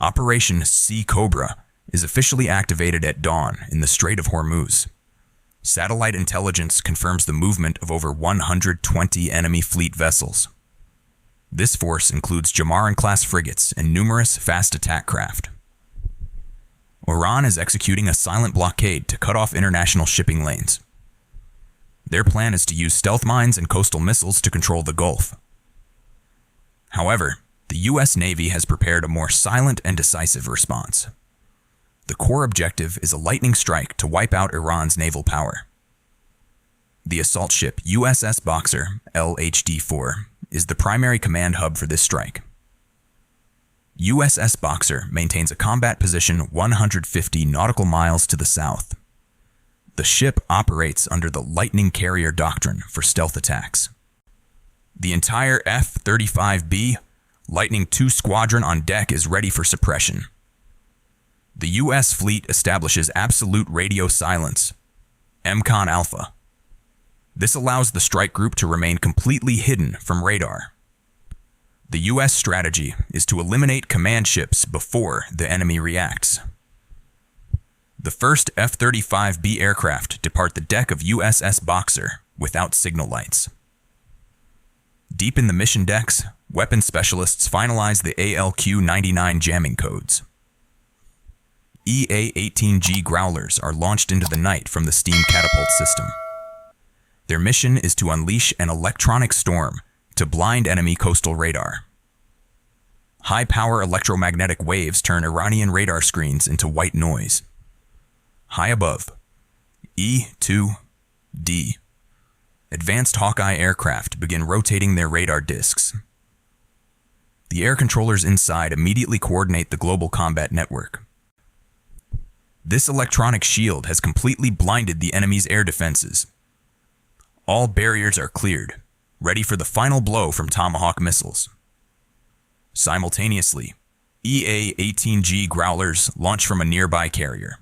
Operation Sea Cobra is officially activated at dawn in the Strait of Hormuz. Satellite intelligence confirms the movement of over 120 enemy fleet vessels. This force includes Jamaran-class frigates and numerous fast attack craft. Iran is executing a silent blockade to cut off international shipping lanes. Their plan is to use stealth mines and coastal missiles to control the Gulf. However, the U.S. Navy has prepared a more silent and decisive response. The core objective is a lightning strike to wipe out Iran's naval power. The assault ship USS Boxer, LHD-4, is the primary command hub for this strike. USS Boxer maintains a combat position 150 nautical miles to the south. The ship operates under the Lightning Carrier doctrine for stealth attacks. The entire F-35B Lightning II squadron on deck is ready for suppression. The U.S. fleet establishes absolute radio silence, MCON Alpha. This allows the strike group to remain completely hidden from radar. The U.S. strategy is to eliminate command ships before the enemy reacts. The first F-35B aircraft depart the deck of USS Boxer without signal lights. Deep in the mission decks, weapons specialists finalize the ALQ-99 jamming codes. EA-18G Growlers are launched into the night from the steam catapult system. Their mission is to unleash an electronic storm to blind enemy coastal radar. High-power electromagnetic waves turn Iranian radar screens into white noise. High above, E-2D. Advanced Hawkeye aircraft begin rotating their radar discs. The air controllers inside immediately coordinate the global combat network. This electronic shield has completely blinded the enemy's air defenses. All barriers are cleared, ready for the final blow from Tomahawk missiles. Simultaneously, EA-18G Growlers launch from a nearby carrier.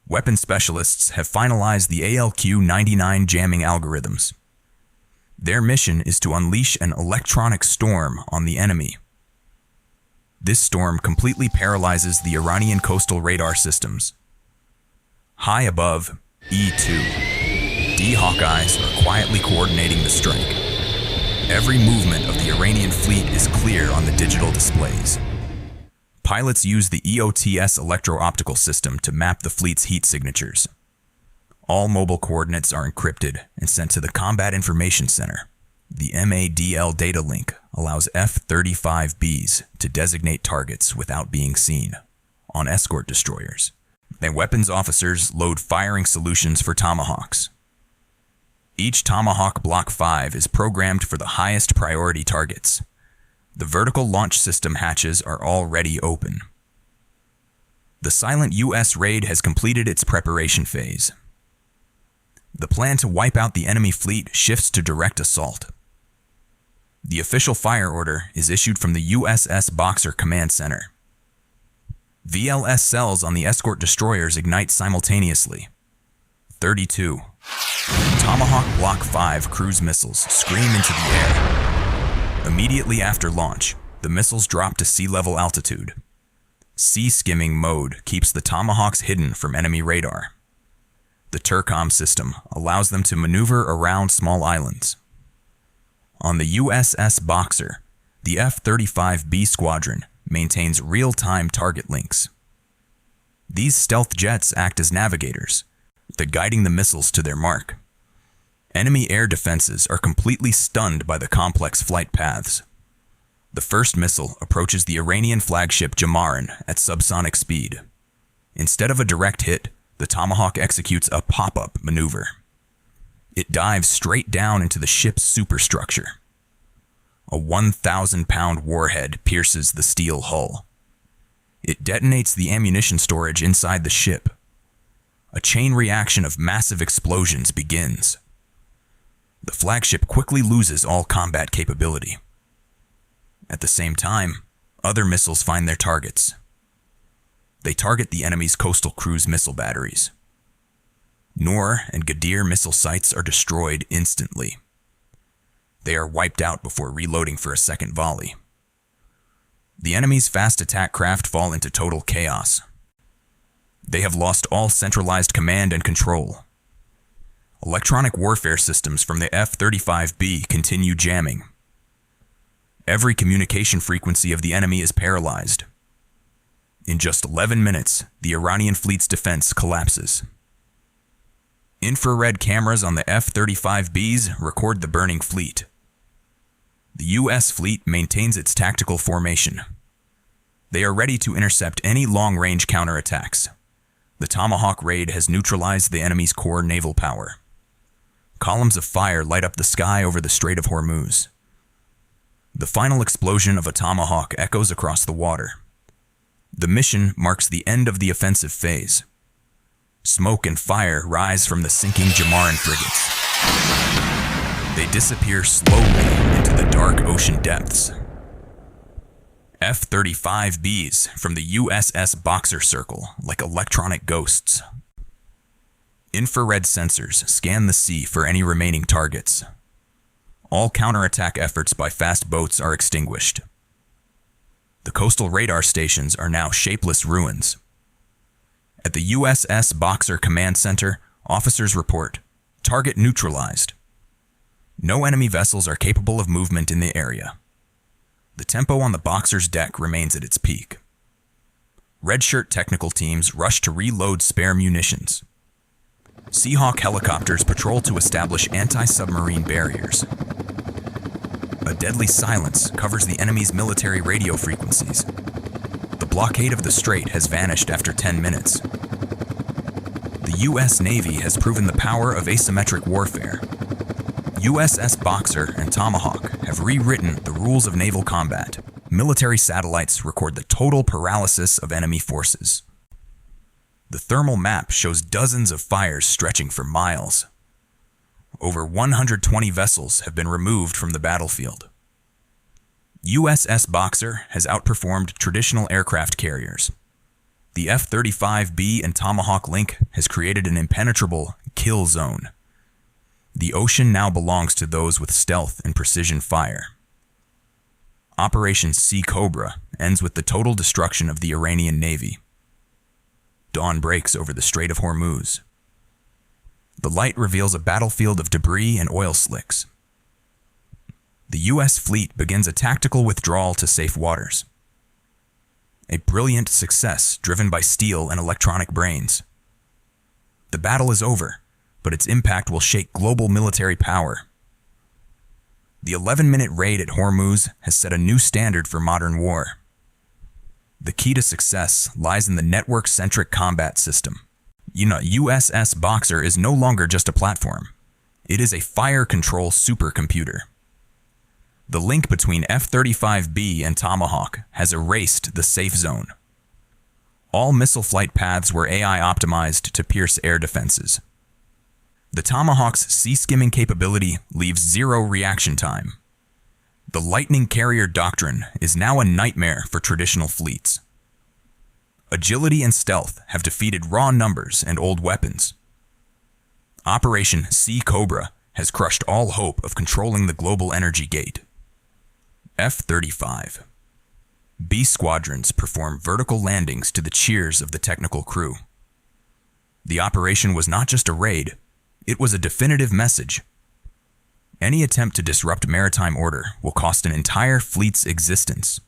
Weapon specialists have finalized the ALQ-99 jamming algorithms. Their mission is to unleash an electronic storm on the enemy. This storm completely paralyzes the Iranian coastal radar systems. High above, E-2D Hawkeyes are quietly coordinating the strike. Every movement of the Iranian fleet is clear on the digital displays. Pilots use the EOTS electro-optical system to map the fleet's heat signatures. All mobile coordinates are encrypted and sent to the Combat Information Center. The MADL data link allows F-35Bs to designate targets without being seen on escort destroyers. And weapons officers load firing solutions for Tomahawks. Each Tomahawk Block 5 is programmed for the highest priority targets. The vertical launch system hatches are already open. The silent U.S. raid has completed its preparation phase. The plan to wipe out the enemy fleet shifts to direct assault. The official fire order is issued from the USS Boxer Command Center. VLS cells on the escort destroyers ignite simultaneously. 32. Tomahawk Block 5 cruise missiles scream into the air. Immediately after launch, the missiles drop to sea-level altitude. Sea skimming mode keeps the Tomahawks hidden from enemy radar. The Tercom system allows them to maneuver around small islands. On the USS Boxer, the F-35B squadron maintains real-time target links. These stealth jets act as navigators, guiding the missiles to their mark. Enemy air defenses are completely stunned by the complex flight paths. The first missile approaches the Iranian flagship Jamaran at subsonic speed. Instead of a direct hit, the Tomahawk executes a pop-up maneuver. It dives straight down into the ship's superstructure. A 1,000-pound warhead pierces the steel hull. It detonates the ammunition storage inside the ship. A chain reaction of massive explosions begins. The flagship quickly loses all combat capability. At the same time, other missiles find their targets. They target the enemy's coastal cruise missile batteries. Noor and Gadir missile sites are destroyed instantly. They are wiped out before reloading for a second volley. The enemy's fast attack craft fall into total chaos. They have lost all centralized command and control. Electronic warfare systems from the F-35B continue jamming. Every communication frequency of the enemy is paralyzed. In just 11 minutes, the Iranian fleet's defense collapses. Infrared cameras on the F-35Bs record the burning fleet. The U.S. fleet maintains its tactical formation. They are ready to intercept any long-range counterattacks. The Tomahawk raid has neutralized the enemy's core naval power. Columns of fire light up the sky over the Strait of Hormuz. The final explosion of a Tomahawk echoes across the water. The mission marks the end of the offensive phase. Smoke and fire rise from the sinking Jamaran frigates. They disappear slowly into the dark ocean depths. F-35Bs from the USS Boxer circle like electronic ghosts. Infrared sensors scan the sea for any remaining targets. All counterattack efforts by fast boats are extinguished. The coastal radar stations are now shapeless ruins. At the USS Boxer Command Center, officers report, target neutralized. No enemy vessels are capable of movement in the area. The tempo on the Boxer's deck remains at its peak. Red Shirt technical teams rush to reload spare munitions. Seahawk helicopters patrol to establish anti-submarine barriers. A deadly silence covers the enemy's military radio frequencies. The blockade of the strait has vanished after 10 minutes. The U.S. Navy has proven the power of asymmetric warfare. USS Boxer and Tomahawk have rewritten the rules of naval combat. Military satellites record the total paralysis of enemy forces. The thermal map shows dozens of fires stretching for miles. Over 120 vessels have been removed from the battlefield. USS Boxer has outperformed traditional aircraft carriers. The F-35B and Tomahawk link has created an impenetrable kill zone. The ocean now belongs to those with stealth and precision fire. Operation Cobra ends with the total destruction of the Iranian Navy. Dawn breaks over the Strait of Hormuz. The light reveals a battlefield of debris and oil slicks. The U.S. fleet begins a tactical withdrawal to safe waters. A brilliant success driven by steel and electronic brains. The battle is over, but its impact will shake global military power. The 11-minute raid at Hormuz has set a new standard for modern war. The key to success lies in the network-centric combat system. USS Boxer is no longer just a platform. It is a fire control supercomputer. The link between F-35B and Tomahawk has erased the safe zone. All missile flight paths were AI optimized to pierce air defenses. The Tomahawk's sea-skimming capability leaves zero reaction time. The Lightning Carrier doctrine is now a nightmare for traditional fleets. Agility and stealth have defeated raw numbers and old weapons. Operation Cobra has crushed all hope of controlling the global energy gate. F-35. B squadrons perform vertical landings to the cheers of the technical crew. The operation was not just a raid, it was a definitive message. Any attempt to disrupt maritime order will cost an entire fleet's existence.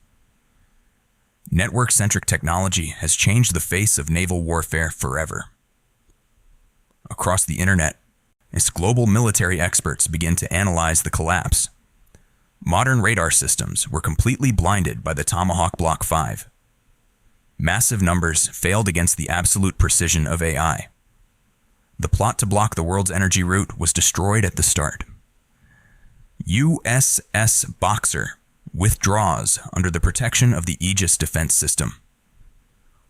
Network-centric technology has changed the face of naval warfare forever. Across the internet, as global military experts begin to analyze the collapse, modern radar systems were completely blinded by the Tomahawk Block 5. Massive numbers failed against the absolute precision of AI. The plot to block the world's energy route was destroyed at the start. USS Boxer withdraws under the protection of the Aegis defense system.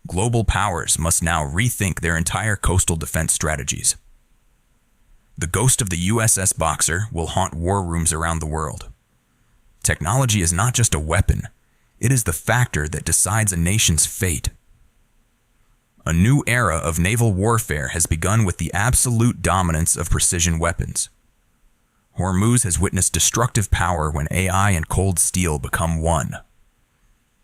Global powers must now rethink their entire coastal defense strategies. The ghost of the USS Boxer will haunt war rooms around the world. Technology is not just a weapon, it is the factor that decides a nation's fate. A new era of naval warfare has begun with the absolute dominance of precision weapons. Hormuz has witnessed destructive power when AI and cold steel become one.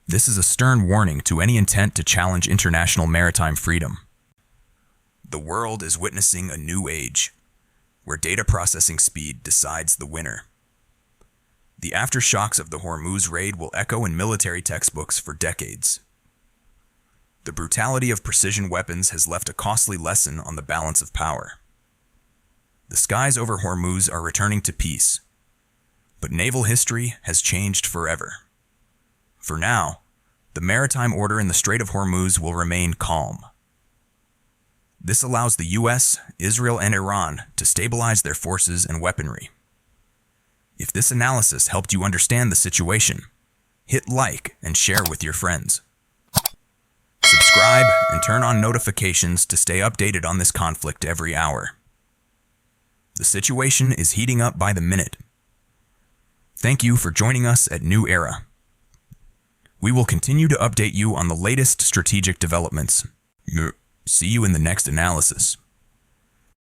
This is a stern warning to any intent to challenge international maritime freedom. The world is witnessing a new age, where data processing speed decides the winner. The aftershocks of the Hormuz raid will echo in military textbooks for decades. The brutality of precision weapons has left a costly lesson on the balance of power. The skies over Hormuz are returning to peace, but naval history has changed forever. For now, the maritime order in the Strait of Hormuz will remain calm. This allows the US, Israel, and Iran to stabilize their forces and weaponry. If this analysis helped you understand the situation, hit like and share with your friends. Subscribe and turn on notifications to stay updated on this conflict every hour. The situation is heating up by the minute. Thank you for joining us at New Era. We will continue to update you on the latest strategic developments. See you in the next analysis.